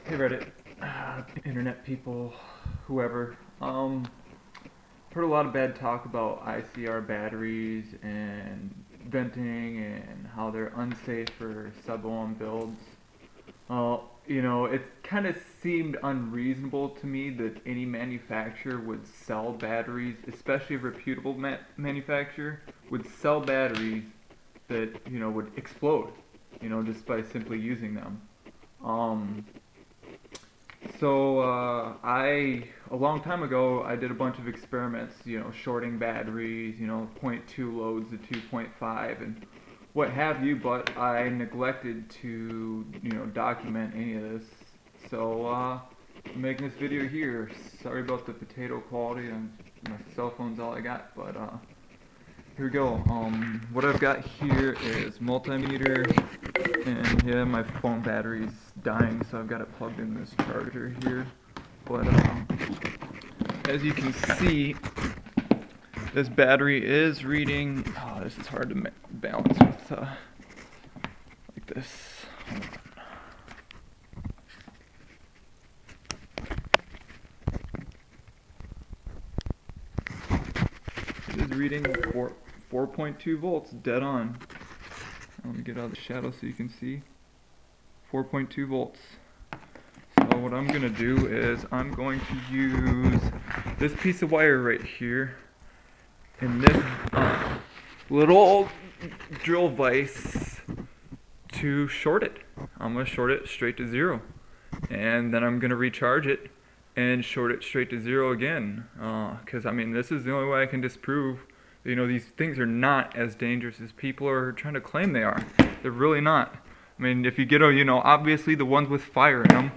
Hey Reddit, internet people, whoever. Heard a lot of bad talk about ICR batteries and venting and how they're unsafe for sub-ohm builds. It kind of seemed unreasonable to me that any manufacturer would sell batteries, especially a reputable manufacturer, would sell batteries that, would explode, just by simply using them. Um, a long time ago, I did a bunch of experiments, shorting batteries, zero point 0.2 loads to 2.5 and what have you, but I neglected to, document any of this. I'm making this video here. Sorry about the potato quality, and my cell phone's all I got, but, here we go. What I've got here is multimeter, and yeah, my phone battery's dying, so I've got it plugged in this charger here. But as you can see, this battery is reading. Oh, this is hard to balance with like this. It is reading 4.2 volts, dead on. Let me get out of the shadow so you can see. 4.2 volts. So what I'm going to do is I'm going to use this piece of wire right here and this little drill vise to short it. I'm going to short it straight to 0. And then I'm going to recharge it and short it straight to 0 again. Because, I mean, this is the only way I can disprove, these things are not as dangerous as people are trying to claim they are. They're really not. I mean, if you get obviously the ones with fire in them,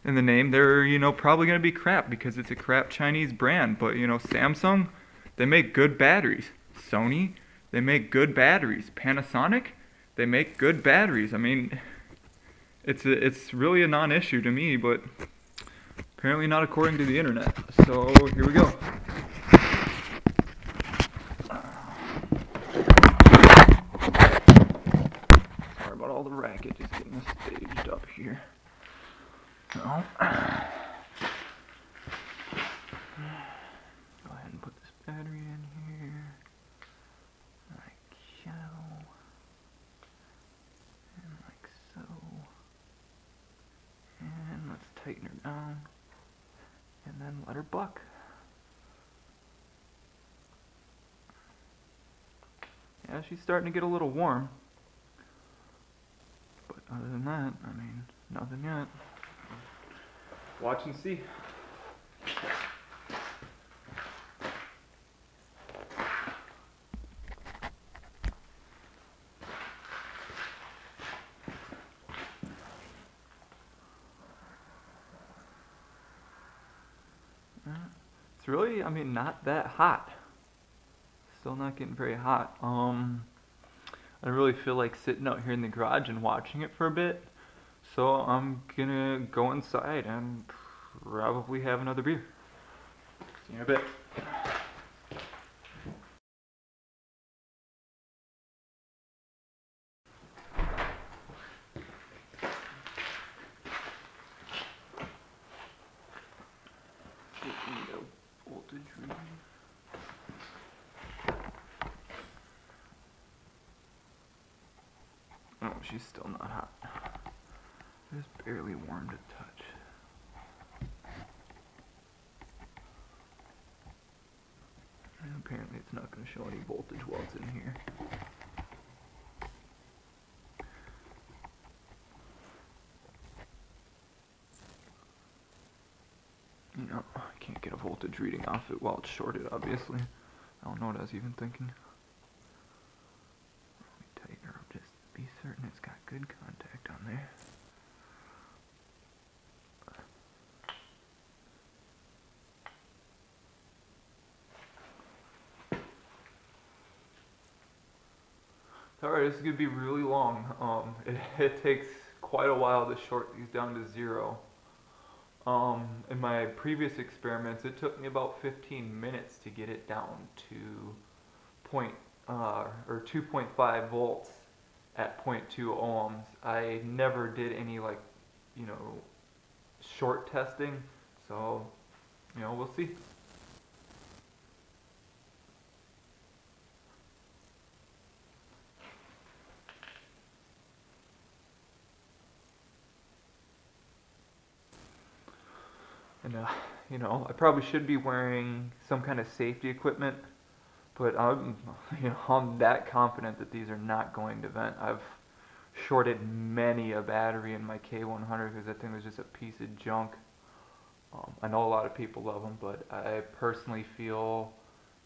in the name, they're, probably going to be crap because it's a crap Chinese brand. But, Samsung, they make good batteries. Sony, they make good batteries. Panasonic, they make good batteries. I mean, it's really a non-issue to me, but apparently not according to the internet. So, here we go. Sorry about all the racket, just getting this staged up here. So, go ahead and put this battery in here, like so, and like so, and let's tighten her down, and then let her buck. Yeah, she's starting to get a little warm, but other than that, I mean, nothing yet. Watch and see. It's really, I mean, not that hot. Still not getting very hot. I really feel like sitting out here in the garage and watching it for a bit. So I'm gonna go inside and probably have another beer. See you in a bit. Voltage reading. Oh, she's still not hot. Just barely warm to touch. And apparently it's not going to show any voltage while it's in here. No, I can't get a voltage reading off it while it's shorted, obviously. I don't know what I was even thinking. Let me tighten her up just to be certain it's got good contact on there. Alright, this is going to be really long. It takes quite a while to short these down to 0. In my previous experiments, it took me about 15 minutes to get it down to 2.5 volts at 0.2 ohms. I never did any short testing, so we'll see. And I probably should be wearing some kind of safety equipment, but I'm that confident that these are not going to vent. I've shorted many a battery in my K100 because that thing was just a piece of junk. I know a lot of people love them, but I personally feel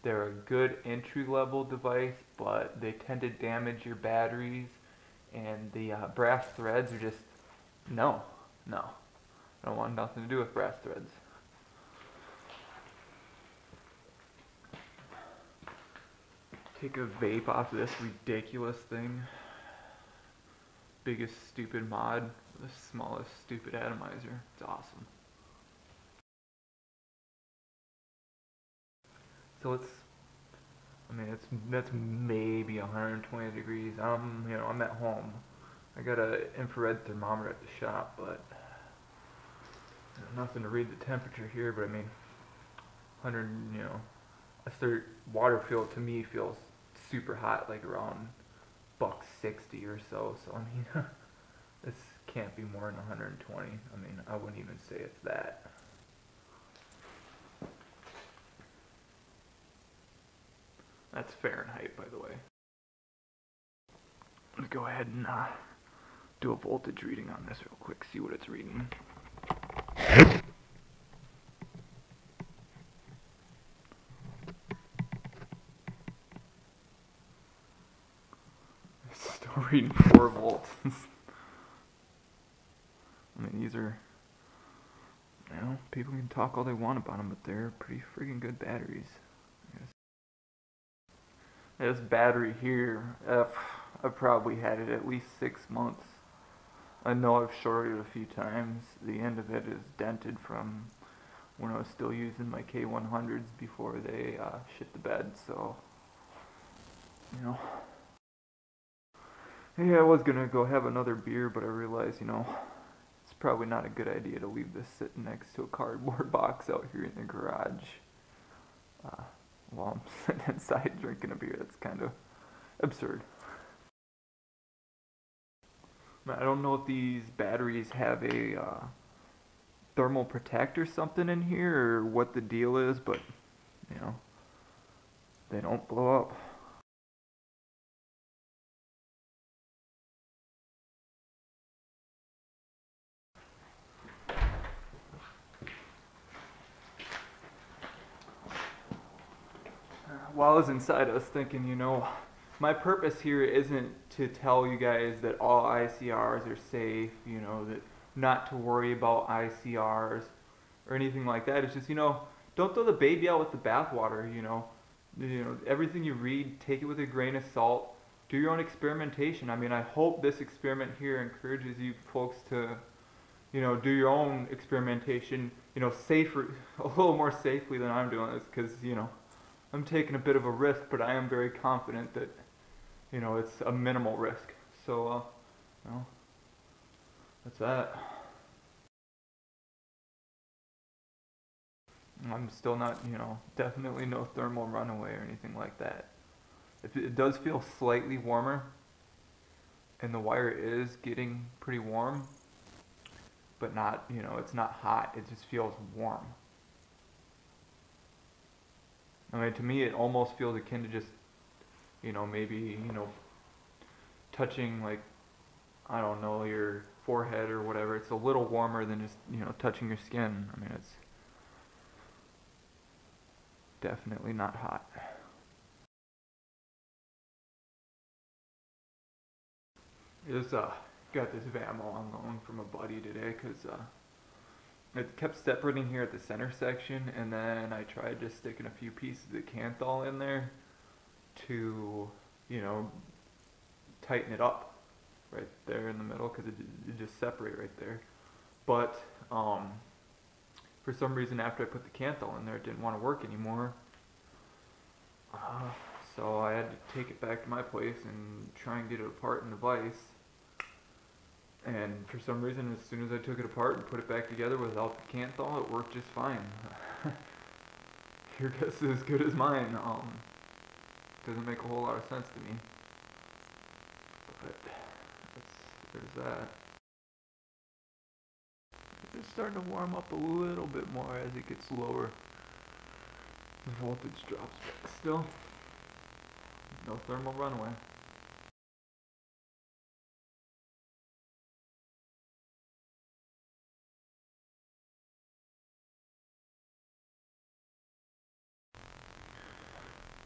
they're a good entry-level device, but they tend to damage your batteries, and the brass threads are just, no. I don't want nothing to do with brass threads. Take a vape off of this ridiculous thing. Biggest stupid mod, the smallest stupid atomizer. It's awesome. So that's maybe 120 degrees. I'm at home. I got an infrared thermometer at the shop, but nothing to read the temperature here. But I mean, 100. A third water feel to me feels super hot, like around $1.60 or so. So I mean, this can't be more than 120. I mean, I wouldn't even say it's that. That's Fahrenheit, by the way. Let's go ahead and do a voltage reading on this real quick, see what it's reading. It's still reading 4 volts. I mean, these are, people can talk all they want about them, but they're pretty freaking good batteries. This battery here, I've probably had it at least 6 months. I know I've shorted it a few times. The end of it is dented from when I was still using my K100s before they shit the bed, so, Yeah, I was gonna go have another beer, but I realized, it's probably not a good idea to leave this sitting next to a cardboard box out here in the garage. While I'm sitting inside drinking a beer. That's kind of absurd. I don't know if these batteries have a thermal protect or something in here, or what the deal is, but, they don't blow up. While I was inside, I was thinking, my purpose here isn't to tell you guys that all ICRs are safe, that not to worry about ICRs or anything like that. It's just, don't throw the baby out with the bathwater, everything you read, take it with a grain of salt. Do your own experimentation. I mean, I hope this experiment here encourages you folks to, do your own experimentation, safer, a little more safely than I'm doing this, because, I'm taking a bit of a risk, but I am very confident that, it's a minimal risk. So, that's that. I'm still not, definitely no thermal runaway or anything like that. It does feel slightly warmer, and the wire is getting pretty warm, but not, it's not hot. It just feels warm. I mean, to me, it almost feels akin to just, maybe, touching, like, I don't know, your forehead or whatever. It's a little warmer than just, touching your skin. I mean, it's definitely not hot. Just got this Vamo on loan from a buddy today, because it kept separating here at the center section, and then I tried just sticking a few pieces of Kanthal in there to, tighten it up right there in the middle, because it just separated right there. But for some reason, after I put the Kanthal in there, it didn't want to work anymore. So I had to take it back to my place and try and get it apart in the vise. And for some reason, as soon as I took it apart and put it back together without the Canthal, it worked just fine. Your guess is as good as mine. Doesn't make a whole lot of sense to me. But there's that. It's starting to warm up a little bit more as it gets lower. The voltage drops back still. No thermal runaway.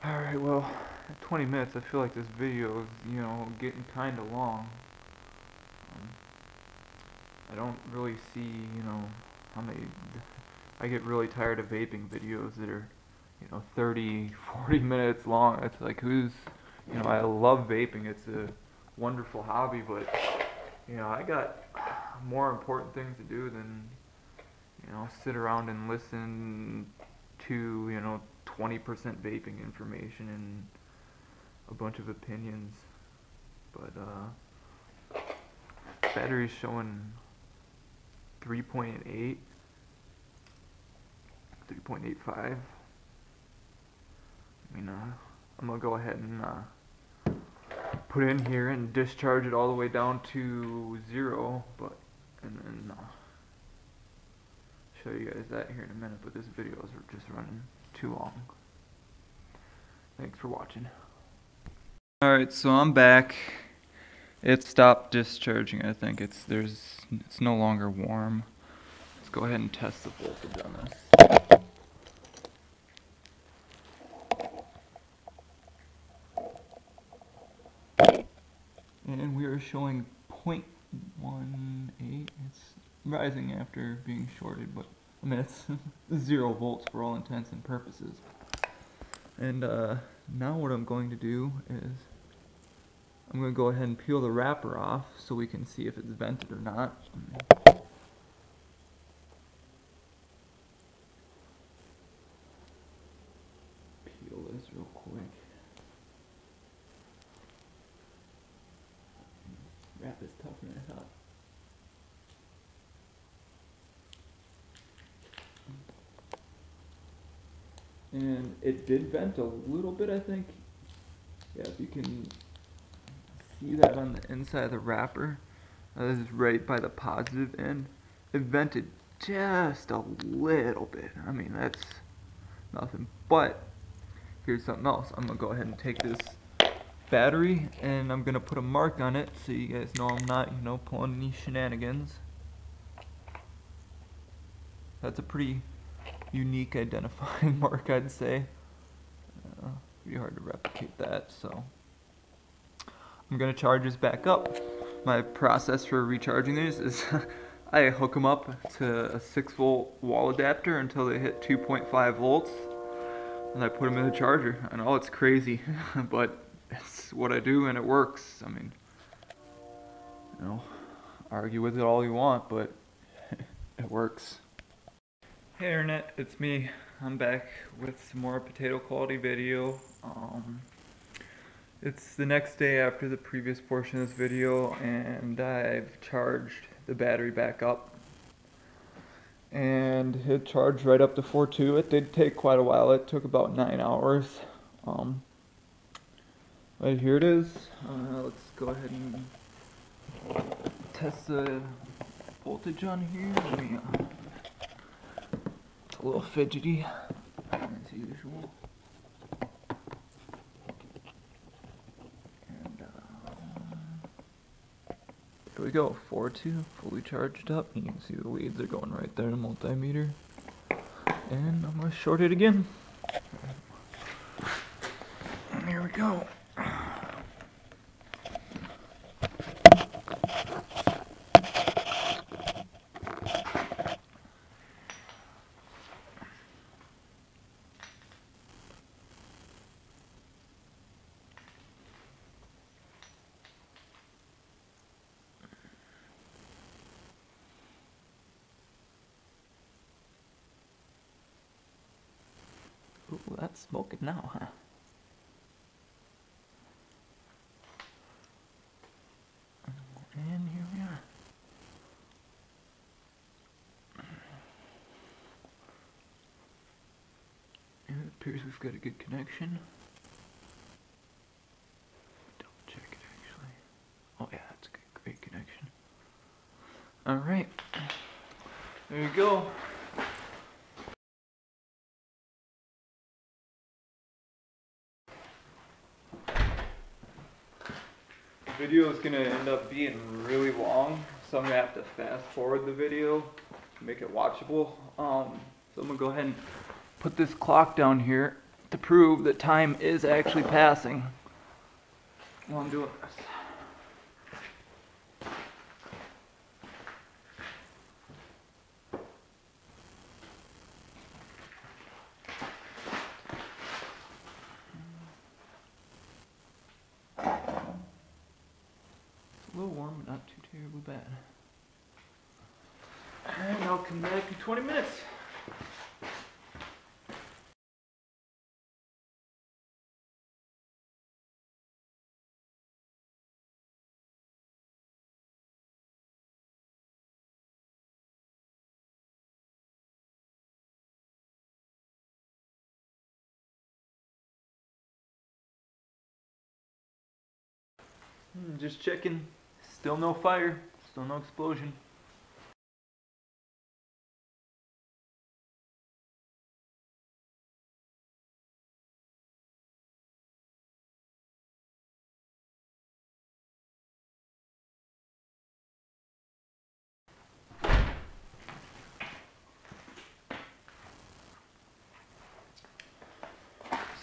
Alright, well, at 20 minutes, I feel like this video is, getting kinda long. I don't really see, how many... I get really tired of vaping videos that are, 30, 40 minutes long. It's like, I love vaping. It's a wonderful hobby, but, I got more important things to do than, sit around and listen to, 20% vaping information and a bunch of opinions. But, battery's showing 3.8, 3.85. I mean, I'm gonna go ahead and put it in here and discharge it all the way down to 0, and then show you guys that here in a minute. But this video is just running too long. Thanks for watching. Alright, so I'm back. It stopped discharging. I think it's no longer warm. Let's go ahead and test the voltage on this. And we are showing 0.18. It's rising after being shorted, but I mean it's 0 volts for all intents and purposes. And now what I'm going to do is I'm going to go ahead and peel the wrapper off so we can see if it's vented or not. Peel this real quick. Wrap is tougher than I thought. And it did vent a little bit, I think. Yeah, if you can see that on the inside of the wrapper. This is right by the positive end. It vented just a little bit. I mean, that's nothing. But here's something else. I'm going to go ahead and take this battery and I'm going to put a mark on it so you guys know I'm not, pulling any shenanigans. That's a pretty unique identifying mark, I'd say. Pretty hard to replicate that, so I'm going to charge this back up. My process for recharging these is I hook them up to a 6-volt wall adapter until they hit 2.5 volts, and I put them in the charger. I know it's crazy, but it's what I do and it works. I mean, argue with it all you want, but it works. Hey Internet, it's me. I'm back with some more potato quality video. It's the next day after the previous portion of this video, and I've charged the battery back up. And it charged right up to 4.2. It did take quite a while. It took about 9 hours. But here it is. Let's go ahead and test the voltage on here. It's a little fidgety, as usual. Here we go, 4.2, fully charged up. You can see the leads are going right there in the multimeter. And I'm going to short it again. And here we go. Ooh, that's smoking now, huh? And here we are. Appears we've got a good connection. Double check it actually. Oh yeah, that's a good, great connection. Alright. There you go. The video is going to end up being really long, so I'm going to have to fast forward the video to make it watchable. So I'm going to go ahead and put this clock down here to prove that time is actually passing while I'm doing this. A little warm, but not too terribly bad. And I'll come back in 20 minutes. Just checking. Still no fire. Still no explosion.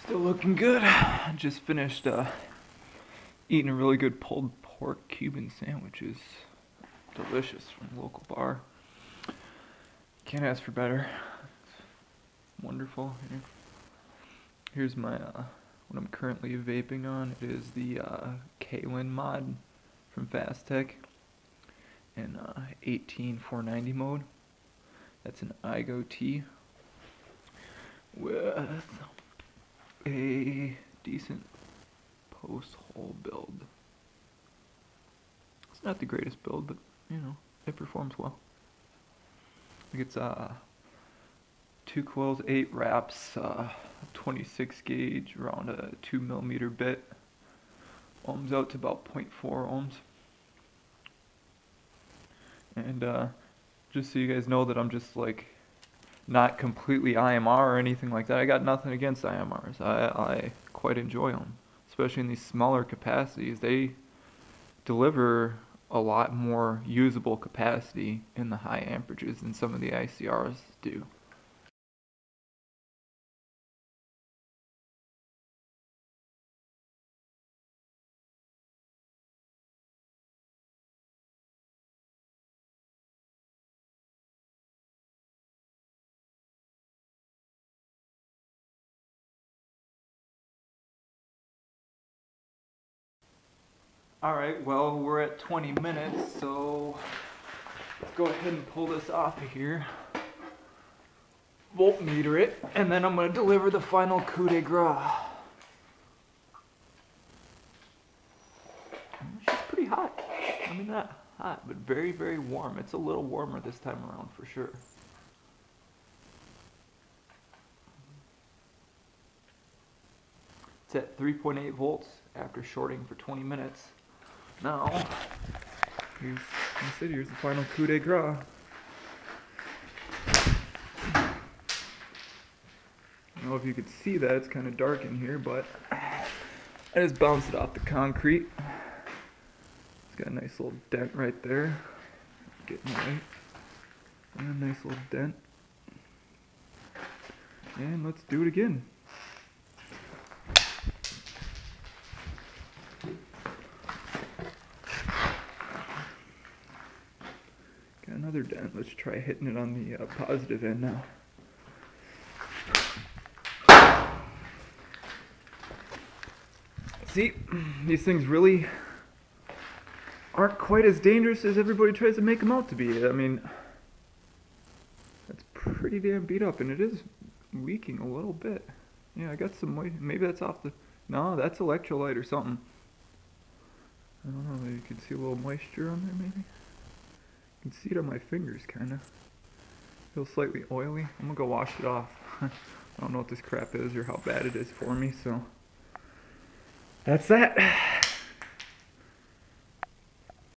Still looking good. I just finished eating a really good pulled pork Cuban sandwich. It's delicious from a local bar. Can't ask for better. It's wonderful. Here's my what I'm currently vaping on. It is the Kalen mod from Fast Tech in 18490 mode. That's an IGO T with a decent post-hole build. It's not the greatest build, but you know, it performs well. I think it's 2 coils, 8 wraps, 26 gauge, around a 2mm bit. Ohms out to about 0.4 ohms. And just so you guys know that I'm just like not completely IMR or anything like that. I got nothing against IMRs. I quite enjoy them, especially in these smaller capacities. They deliver a lot more usable capacity in the high amperages than some of the ICRs do. Alright, well, we're at 20 minutes, so let's go ahead and pull this off of here. Voltmeter it, and then I'm going to deliver the final coup de grace. She's pretty hot. I mean, not hot, but very, very warm. It's a little warmer this time around for sure. It's at 3.8 volts after shorting for 20 minutes. Now, here's the final coup de grace. I don't know if you could see that, it's kind of dark in here, but I just bounced it off the concrete. It's got a nice little dent right there. Getting right. And a nice little dent. And let's do it again. Got another dent. Let's try hitting it on the positive end now. See, these things really aren't quite as dangerous as everybody tries to make them out to be. I mean, that's pretty damn beat up, and it is leaking a little bit. Yeah, I got some moisture. Maybe that's off the... No, that's electrolyte or something. I don't know, maybe you can see a little moisture on there, maybe? You can see it on my fingers, kind of. Feels slightly oily. I'm gonna go wash it off. I don't know what this crap is or how bad it is for me, so that's that.